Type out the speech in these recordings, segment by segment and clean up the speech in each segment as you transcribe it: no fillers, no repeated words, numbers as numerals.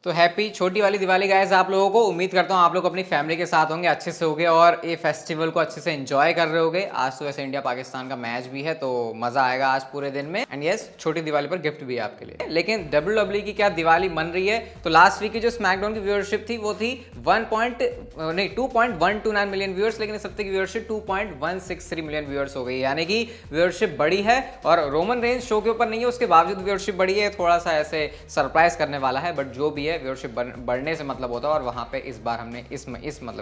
तो हैप्पी छोटी वाली दिवाली गाइस आप लोगों को। उम्मीद करता हूँ आप लोग अपनी फैमिली के साथ होंगे, अच्छे से होंगे और ये फेस्टिवल को अच्छे से एंजॉय कर रहे होंगे। आज तो वैसे इंडिया पाकिस्तान का मैच भी है तो मजा आएगा आज पूरे दिन में। एंड यस, छोटी दिवाली पर गिफ्ट भी है आपके लिए। लेकिन WWE की क्या दिवाली मन रही है? तो लास्ट वीक की जो स्मैकडाउन की व्यूअरशिप थी वो थी 2.129 मिलियन व्यूअर्स, लेकिन इस हफ्ते की व्यूअरशिप 2.163 मिलियन व्यूअर्स हो गई, यानी कि व्यूअरशिप बढ़ी है। और रोमन रेंज शो के ऊपर नहीं है, उसके बावजूद व्यूअरशिप बढ़ी है। थोड़ा सा ऐसे सरप्राइज करने वाला है, बट जो भी है व्यूअरशिप बढ़ने से मतलब होता है। और वहां पे इस बार हमने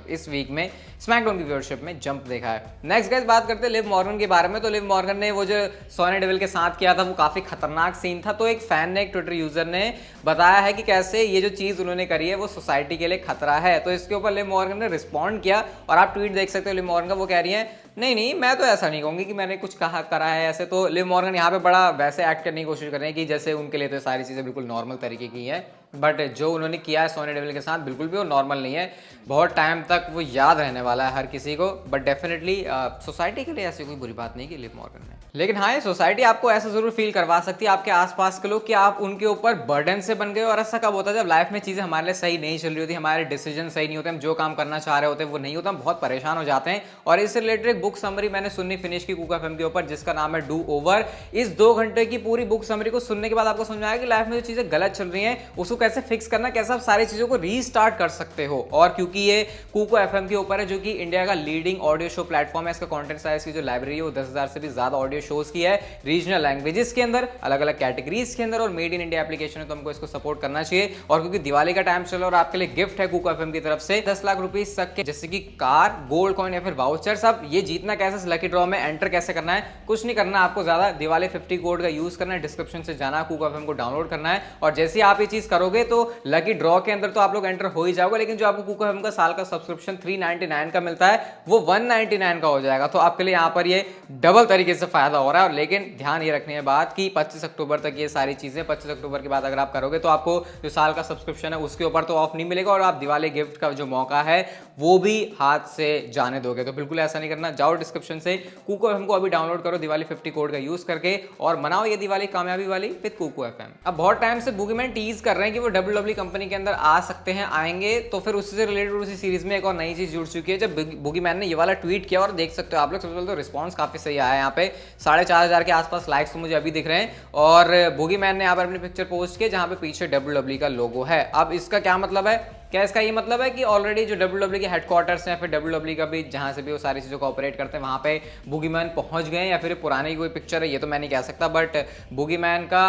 इस वीक में स्मैकडाउन की व्यूअरशिप में जंप देखा है। नेक्स्ट गाइस बात करते हैं लिव मॉर्गन के बारे में। तो लिव मॉर्गन ने वो जो सोनिया डेविल के साथ किया था वो काफी खतरनाक सीन था। तो एक फैन ने, एक ट्विटर यूजर ने बताया है कि कैसे ये जो चीज उन्होंने करी है वो सोसाइटी के लिए खतरा है। तो इसके ऊपर लिव मॉर्गन ने रिस्पॉन्ड किया और आप ट्वीट देख सकते हो लिव मॉर्गन का। वो कह रही है नहीं मैं तो ऐसा नहीं कहूंगी कि मैंने कुछ करा है ऐसे। तो लिव मॉर्गन यहाँ पे बड़ा वैसे एक्ट करने की कोशिश कर रहे हैं कि जैसे उनके लिए तो सारी चीजें बिल्कुल नॉर्मल तरीके की है, बट जो उन्होंने किया है सोनिया डेविल के साथ बिल्कुल भी वो नॉर्मल नहीं है। बहुत टाइम तक वो याद रहने वाला है हर किसी को। बट डेफिनेटली सोसाइटी के लिए ऐसी कोई बुरी बात नहीं की लिव मॉर्गन ने। लेकिन हाँ, ये सोसाइटी आपको ऐसा जरूर फील करवा सकती है, आपके आसपास के लोग, कि आप उनके ऊपर बर्डन से बन गए। और ऐसा कब होता है? जब लाइफ में चीजें हमारे लिए सही नहीं चल रही होती, हमारे डिसीजन सही नहीं होते, हम जो काम करना चाह रहे होते हैं वो नहीं होता, हम बहुत परेशान हो जाते हैं। और इससे रिलेटेड एक बुक समरी मैंने सुननी फिनिश की कुक एफएम के ऊपर, जिसका नाम है डू ओवर। इस 2 घंटे की पूरी बुक समरी को सुनने के बाद आपको समझ में आएगा कि लाइफ में जो चीजें गलत चल रही हैं उसको कैसे फिक्स करना, कैसे आप सारी चीजों को रीस्टार्ट कर सकते हो। और क्योंकि ये कुको एफएम के ऊपर है, जो कि इंडिया का लीडिंग ऑडियो शो प्लेटफॉर्म है, इसका कंटेंट साइज की जो लाइब्रेरी है वो 10,000 से भी ज्यादा ऑडियो शोज की है, रीजनल लैंग्वेजेस के अंदर, अलग अलग कैटेगरीज के अंदर, और मेड इन इंडिया एप्लीकेशन है, तो हमको इसको सपोर्ट करना चाहिए। और क्योंकि दिवाली का टाइम चल रहा है और आपके लिए गिफ्ट है कुको एफएम की तरफ से 10 लाख रुपीज तक के, जैसे कि कार, गोल्ड कॉइन या फिर वाउचर। सब ये जीतना कैसे, लकी ड्रॉ में एंटर कैसे करना है, कुछ नहीं करना आपको ज्यादा। दिवाली 50 कोड का यूज करना है, डिस्क्रिप्शन से जाना, कुको एफएम को डाउनलोड करना है, और जैसे ही आप ये चीज करोगे तो लकी ड्रॉ के अंदर तो आप लोग एंटर हो ही जाओगे। लेकिन जो आपको कुको एफएम का साल का सब्सक्रिप्शन 399 का मिलता है वो 199 का हो जाएगा। तो आपके लिए यहाँ पर ये डबल तरीके से फायदा हो रहा है। लेकिन ध्यान ये रखनी है बात कि 25 अक्टूबर तक ये सारी चीजें, 25 अक्टूबर के बाद अगर आप करोगे तो आपको जो साल का सब्सक्रिप्शन है उसके ऊपर तो ऑफ नहीं मिलेगा, और आप दिवाली गिफ्ट का जो मौका है वो भी हाथ से जाने दोगे। तो बिल्कुल ऐसा नहीं करना। जाओ डिस्क्रिप्शन से कुको एफएम को अभी डाउनलोड करो दिवाली 50 कोड का यूज करके, और मनाओ ये दिवाली कामयाबी वाली विद कुको एफएम। अब बहुत टाइम से बूगीमैन टीज कर रहे हैं कि वो WWE कंपनी के अंदर आ सकते हैं, आएंगे। तो फिर उससे से रिलेटेड उसी सीरीज में एक और नई चीज जुड़ चुकी है। जब बूगीमैन ने ये वाला ट्वीट किया, और देख सकते हो आप लोग, सबसे पहले तो रिस्पॉन्स काफी सही आया है। यहाँ पे 4,500 के आसपास लाइक्स तो मुझे अभी दिख रहे हैं। और बूगीमैन ने यहाँ पर अपनी पिक्चर पोस्ट की जहाँ पे पीछे WWE का लोगो है। अब इसका क्या मतलब है? क्या इसका ये मतलब है कि ऑलरेडी जो WWE के हेडक्वार्टर्स हैं, फिर WWE का भी जहां से भी वो सारी चीज़ों को ऑपरेट करते हैं वहां पे बूगीमैन पहुंच गए, या फिर पुरानी कोई पिक्चर है, ये तो मैं नहीं कह सकता। बट बूगीमैन का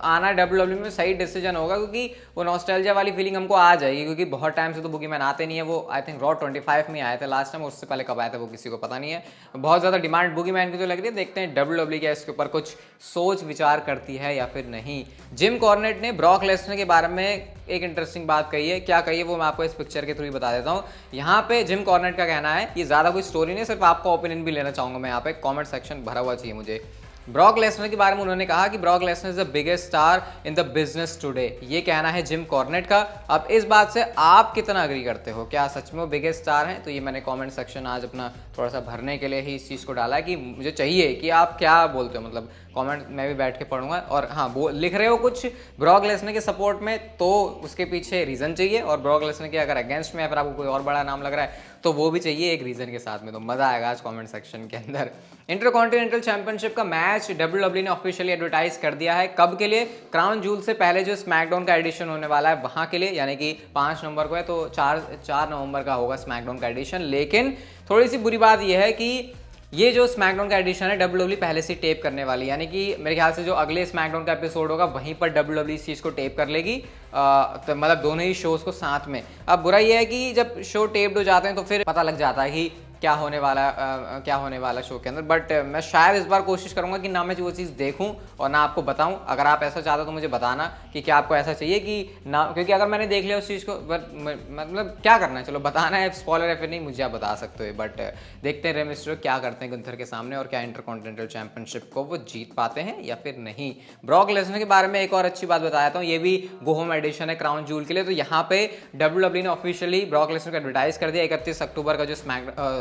आना WWE में सही डिसीजन होगा, क्योंकि वो नॉस्टैल्जिया वाली फीलिंग हमको आ जाएगी। क्योंकि बहुत टाइम से तो बूगीमैन आते नहीं है। वो आई थिंक रॉ 25 में आए थे लास्ट टाइम, उससे पहले कब आए थे वो किसी को पता नहीं है। बहुत ज़्यादा डिमांड बूगीमैन की जो लग रही है। देखते हैं WWE क्या इसके ऊपर कुछ सोच विचार करती है या फिर नहीं। जिम कॉर्नेट ने ब्रॉक लेसनर के बारे में एक इंटरेस्टिंग बात कही है। क्या कही है वो मैं आपको इस पिक्चर के थ्रू ही बता देता हूँ। यहाँ पे जिम कॉर्नेट का कहना है, ये ज्यादा कोई स्टोरी नहीं, सिर्फ आपका ओपिनियन भी लेना चाहूंगा मैं। यहाँ पे कमेंट सेक्शन भरा हुआ चाहिए मुझे। ब्रॉक लेसनर के बारे में उन्होंने कहा कि Brock Lesnar is the biggest star in the business today. ये कहना है जिम कॉर्नेट का। अब इस बात से आप कितना अग्री करते हो? क्या सच में वो बिगेस्ट स्टार हैं? तो ये मैंने कमेंट सेक्शन आज अपना थोड़ा सा भरने के लिए ही इस चीज़ को डाला है कि मुझे चाहिए कि आप क्या बोलते हो। मतलब कमेंट मैं भी बैठ के पढ़ूंगा। और हाँ, वो लिख रहे हो कुछ ब्रॉक लेसनर के सपोर्ट में तो उसके पीछे रीजन चाहिए, और ब्रॉक लेसनर के अगर अगेंस्ट में या फिर आपको कोई और बड़ा नाम लग रहा है तो वो भी चाहिए एक रीजन के साथ में। तो मजा आएगा आज कमेंट सेक्शन के अंदर। इंटरकॉन्टिनेंटल चैंपियनशिप का मैच WWE ने ऑफिशियली एडवर्टाइज कर दिया है। कब के लिए? क्राउन जूल से पहले जो स्मैकडाउन का एडिशन होने वाला है वहां के लिए, यानी कि 5 नवंबर को है, तो 4 नवंबर का होगा स्मैकडाउन का एडिशन। लेकिन थोड़ी सी बुरी बात यह है कि ये जो स्मैकडाउन का एडिशन है WWE पहले से टेप करने वाली, यानी कि मेरे ख्याल से जो अगले स्मैकडाउन का एपिसोड होगा वहीं पर WWE इस चीज़ को टेप कर लेगी। तो मतलब दोनों ही शोज को साथ में। अब बुरा ये है कि जब शो टेप्ड हो जाते हैं तो फिर पता लग जाता है कि क्या होने वाला शो के अंदर। बट मैं शायद इस बार कोशिश करूंगा कि ना मैं वो चीज़ देखूं और ना आपको बताऊं। अगर आप ऐसा चाहते हो तो मुझे बताना कि क्या आपको ऐसा चाहिए कि ना, क्योंकि अगर मैंने देख लिया उस चीज़ को, मतलब क्या करना है, चलो बताना है, स्पॉइलर है फिर नहीं, मुझे आप बता सकते हो। बट देखते हैं रे मिस्टर क्या करते हैं गुंथर के सामने, और क्या इंटरकॉन्टिनेंटल चैंपियनशिप को वो जीत पाते हैं या फिर नहीं। ब्रॉक लेसनर के बारे में एक और अच्छी बात बताया था, ये भी गो होम एडिशन है क्राउन जूल के लिए। तो यहाँ पे WWE ने ऑफिशियली ब्रॉक लेसनर को एडवर्टाइज कर दिया 31 अक्टूबर का जो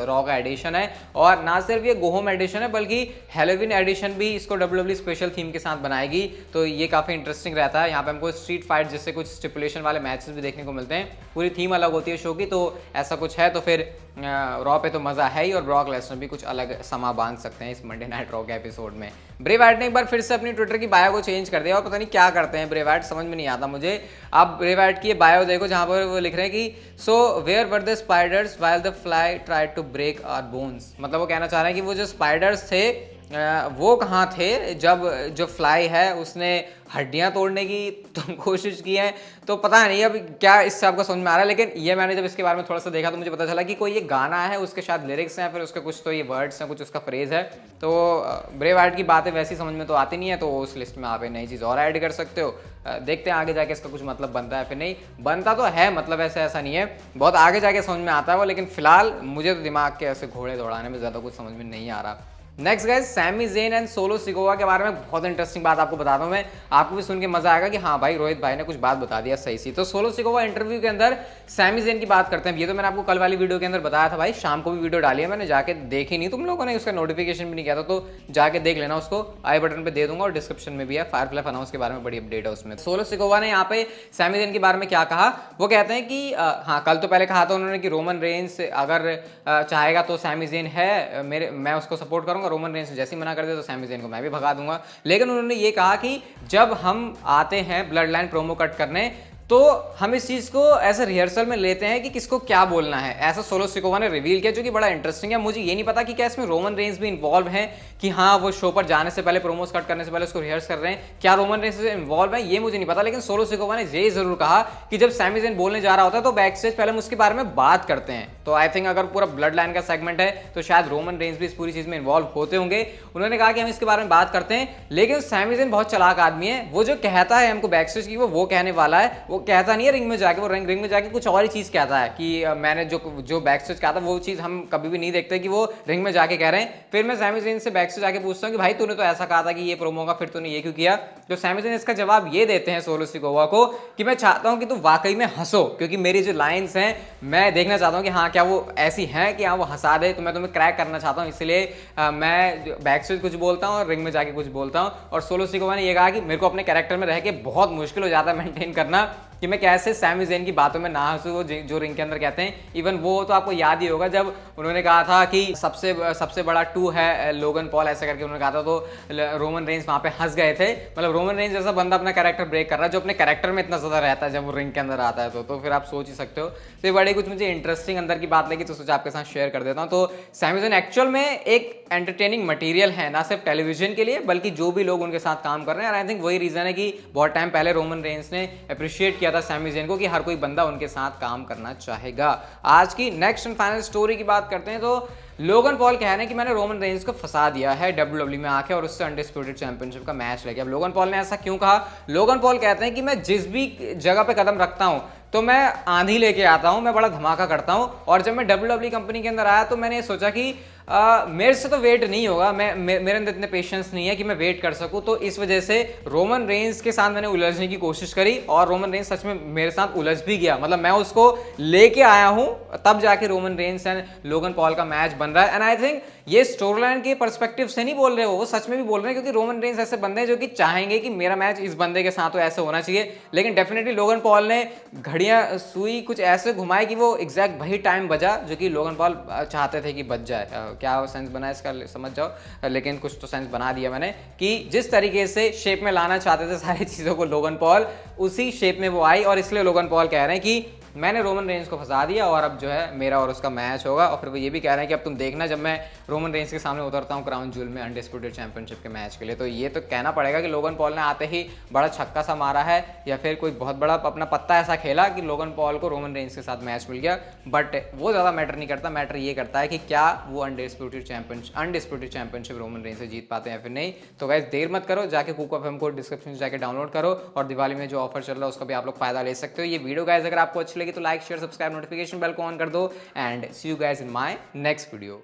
रॉ का एडिशन है, और ना सिर्फ ये गो होम एडिशन है बल्कि हैलोवीन एडिशन भी इसको WWE स्पेशल थीम के साथ बनाएगी। तो ये काफ़ी इंटरेस्टिंग रहता है। यहाँ पे हमको स्ट्रीट फाइट जैसे कुछ स्टिपुलेशन वाले मैचेस भी देखने को मिलते हैं। पूरी थीम अलग होती है शो की, तो ऐसा कुछ है तो फिर रॉ पे तो मज़ा है ही, और ब्रॉक लेसनर भी कुछ अलग समा बांध सकते हैं इस मंडे नाइट रॉ के एपिसोड में। ब्रे वाइट ने एक बार फिर से अपनी ट्विटर की बायो को चेंज कर दिया, और पता नहीं क्या करते हैं ब्रे वाइट, समझ में नहीं आता मुझे। आप ब्रे वाइट की ये बायो देखो जहाँ पर वो लिख रहे हैं कि so where were the spiders while the fly tried to break our bones. मतलब वो कहना चाह रहे हैं कि वो जो स्पाइडर्स थे वो कहाँ थे जब जो फ्लाई है उसने हड्डियाँ तोड़ने की तो कोशिश की है। तो पता नहीं अब क्या इससे आपको समझ में आ रहा है, लेकिन ये मैंने जब इसके बारे में थोड़ा सा देखा तो मुझे पता चला कि कोई ये गाना है, उसके शायद लिरिक्स हैं, फिर उसके कुछ तो ये वर्ड्स हैं, कुछ उसका फ्रेज है। तो ब्रे वाइट की बातें वैसी समझ में तो आती नहीं है, तो उस लिस्ट में आप एक नई चीज़ और ऐड कर सकते हो। देखते हैं आगे जाके इसका कुछ मतलब बनता है फिर नहीं बनता, तो है मतलब ऐसा नहीं है, बहुत आगे जाके समझ में आता है वो, लेकिन फिलहाल मुझे तो दिमाग के ऐसे घोड़े दौड़ाने में ज़्यादा कुछ समझ में नहीं आ रहा। Next guys, Sami Zayn and Solo Sikoa के बारे में बहुत इंटरेस्टिंग बात आपको बताता हूँ मैं, आपको भी सुन के मजा आएगा कि हाँ भाई रोहित भाई ने कुछ बात बता दिया सही सी। तो सोलो सिकोवा इंटरव्यू के अंदर सैमी ज़ेन की बात करते हैं। ये तो मैंने आपको कल वाली वीडियो के अंदर बताया था भाई, शाम को भी वीडियो डाली है मैंने, जाके देखी नहीं तुम लोगों ने, उसका नोटिफिकेशन भी नहीं किया था, तो जाके देख लेना, उसको आई बटन पे दे दूंगा और डिस्क्रिप्शन में भी है। फायरफ्लाई अनाउंस के बारे में बड़ी अपडेट है उसमें। सोलो सिकोवा ने यहाँ पे सैमी ज़ेन के बारे में क्या कहा, वो कहते हैं कि हाँ कल तो पहले कहा था उन्होंने कि रोमन रेंस अगर चाहेगा तो सैमी ज़ेन है मैं उसको सपोर्ट करूंगा, रोमन रेंस जैसे मना कर दे तो सैमी ज़ेन को मैं भी भगा दूंगा। लेकिन उन्होंने ये कहा कि जब हम आते हैं ब्लड लाइन प्रोमो कट करने तो हम इस चीज़ को ऐसे रिहर्सल में लेते हैं कि किसको क्या बोलना है, ऐसा सोलो सिकोवा ने रिवील किया, जो कि बड़ा इंटरेस्टिंग है। मुझे ये नहीं पता कि क्या इसमें रोमन रेंस भी इन्वॉल्व हैं, कि हाँ वो शो पर जाने से पहले प्रोमोस कट करने से पहले उसको रिहर्स कर रहे हैं, क्या रोमन रेंस इन्वॉल्व है ये मुझे नहीं पता। लेकिन सोलो सिकोवा ने ये जरूर कहा कि जब सैमी ज़ेन बोलने जा रहा होता है तो बैक स्टेज पहले हम उसके बारे में बात करते हैं। तो आई थिंक अगर पूरा ब्लड लाइन का सेगमेंट है तो शायद रोमन रेंस भी इस पूरी चीज़ में इन्वॉल्व होते होंगे। उन्होंने कहा कि हम इसके बारे में बात करते हैं, लेकिन सैमी ज़ेन बहुत चालाक आदमी है, वो जो कहता है हमको बैक स्टेज की वो कहने वाला है, वो कहता नहीं है रिंग में जाके, वो रिंग में जाके कुछ और ही चीज़ कहता है कि मैंने जो बैक स्टेज कहा था वो चीज़ हम कभी भी नहीं देखते कि वो रिंग में जाके कह रहे हैं। फिर मैं सैमी ज़ेन से बैक स्टेज जाके पूछता हूँ कि भाई तूने तो ऐसा कहा था कि ये प्रोमो का, फिर तूने ये क्यों किया। तो सैमी ज़ेन इसका जवाब ये देते हैं सोलो सिकोवा को कि मैं चाहता हूँ कि तू वाकई में हंसो, क्योंकि मेरी जो लाइन्स हैं मैं देखना चाहता हूँ कि हाँ क्या वो ऐसी हैं कि हाँ वो हंसा दे, तो मैं तुम्हें क्रैक करना चाहता हूँ, इसलिए मैं बैक स्टेज कुछ बोलता हूँ और रिंग में जाके कुछ बोलता हूँ। और सोलो सिकोवा ने ये कहा कि मेरे को अपने कैरेक्टर में रह के बहुत मुश्किल हो जाता है मेंटेन करना कि मैं कैसे सैमी ज़ेन की बातों में ना हंसूं, वो जो रिंग के अंदर कहते हैं। इवन वो तो आपको याद ही होगा जब उन्होंने कहा था कि सबसे बड़ा टू है लोगन पॉल, ऐसा करके उन्होंने कहा था, तो रोमन रेंस वहाँ पे हंस गए थे। मतलब रोमन रेंस जैसा बंदा अपना कैरेक्टर ब्रेक कर रहा है, जो अपने कैरेक्टर में इतना ज़्यादा रहता है जब वो रिंग के अंदर आता है, तो फिर आप सोच ही सकते हो। तो ये बड़ी कुछ मुझे इंटरेस्टिंग अंदर की बात लगी, तो सोचा आपके साथ शेयर कर देता हूँ। तो सैमी ज़ेन एक्चुअल में एक एंटरटेनिंग मटेरियल है, ना सिर्फ टेलीविजन के लिए बल्कि जो भी लोग उनके साथ काम कर रहे हैं। और आई थिंक वही रीज़न है कि बहुत टाइम पहले रोमन रेंस ने अप्रिशिएट किया था सैमी ज़ेन को कि हर कोई बंदा उनके साथ काम करना चाहेगा। आज की नेक्स्ट एंड फाइनल स्टोरी की बात करते हैं। तो लोगन पॉल कह रहे हैं कि मैंने रोमन रेंस को फंसा दिया है WWE में आके और उससे अनडिस्प्यूटेड चैंपियनशिप का मैच लेके। अब लोगन पॉल ने ऐसा क्यों कहा? लोगन पॉल कहते हैं कि मैं जिस भी जगह पे कदम रखता हूं तो मैं आंधी लेके आता हूं, मैं बड़ा धमाका करता हूं। और जब मैं WWE कंपनी के अंदर आया तो मैंने सोचा कि मेरे से तो वेट नहीं होगा, मेरे अंदर इतने पेशेंस नहीं है कि मैं वेट कर सकूं। तो इस वजह से रोमन रेंस के साथ मैंने उलझने की कोशिश करी और रोमन रेंस सच में मेरे साथ उलझ भी गया। मतलब मैं उसको लेके आया हूं, तब जाके Roman Reigns and Logan Paul का मैच बन रहा है। एंड आई थिंक ये स्टोरी लाइन के पर्सपेक्टिव से नहीं बोल रहे हो, वो सच में भी बोल रहे हैं, क्योंकि रोमन रेंस ऐसे बंदे हैं जो कि चाहेंगे कि मेरा मैच इस बंदे के साथ तो ऐसे होना चाहिए। लेकिन डेफिनेटली लोगन पॉल ने घड़ियां सुई कुछ ऐसे घुमाई कि वो एग्जैक्ट वही टाइम बजा जो कि लोगन पॉल चाहते थे कि बच जाए। क्या सेंस बना इसका समझ जाओ, लेकिन कुछ तो सेंस बना दिया मैंने कि जिस तरीके से शेप में लाना चाहते थे सारी चीज़ों को लोगन पॉल, उसी शेप में वो आई। और इसलिए लोगन पॉल कह रहे हैं कि मैंने रोमन रेंस को फंसा दिया और अब जो है मेरा और उसका मैच होगा। और फिर वो ये भी कह रहे हैं कि अब तुम देखना जब मैं रोमन रेंस के सामने उतरता हूँ क्राउन ज्वेल में अनडिस्प्यूटेड चैंपियनशिप के मैच के लिए। तो ये तो कहना पड़ेगा कि लोगन पॉल ने आते ही बड़ा छक्का सा मारा है या फिर कोई बहुत बड़ा अपना पत्ता ऐसा खेला कि लोगन पॉल को रोमन रेंस के साथ मैच मिल गया। बट वो ज़्यादा मैटर नहीं करता, मैटर ये करता है कि क्या वो अनडिस्प्यूटेड चैंपियनशिप रोमन रेंस से जीत पाते हैं या फिर नहीं। तो गाइस देर मत करो, जाके कुक एफएम को डिस्क्रिप्शन से जाके डाउनलोड करो और दिवाली में जो ऑफर चल रहा है उसका भी आप लोग फायदा ले सकते हो। ये वीडियो गाइस अगर आपको अच्छी लगी तो like share subscribe notification bell को ऑन कर दो and see you guys in my next video.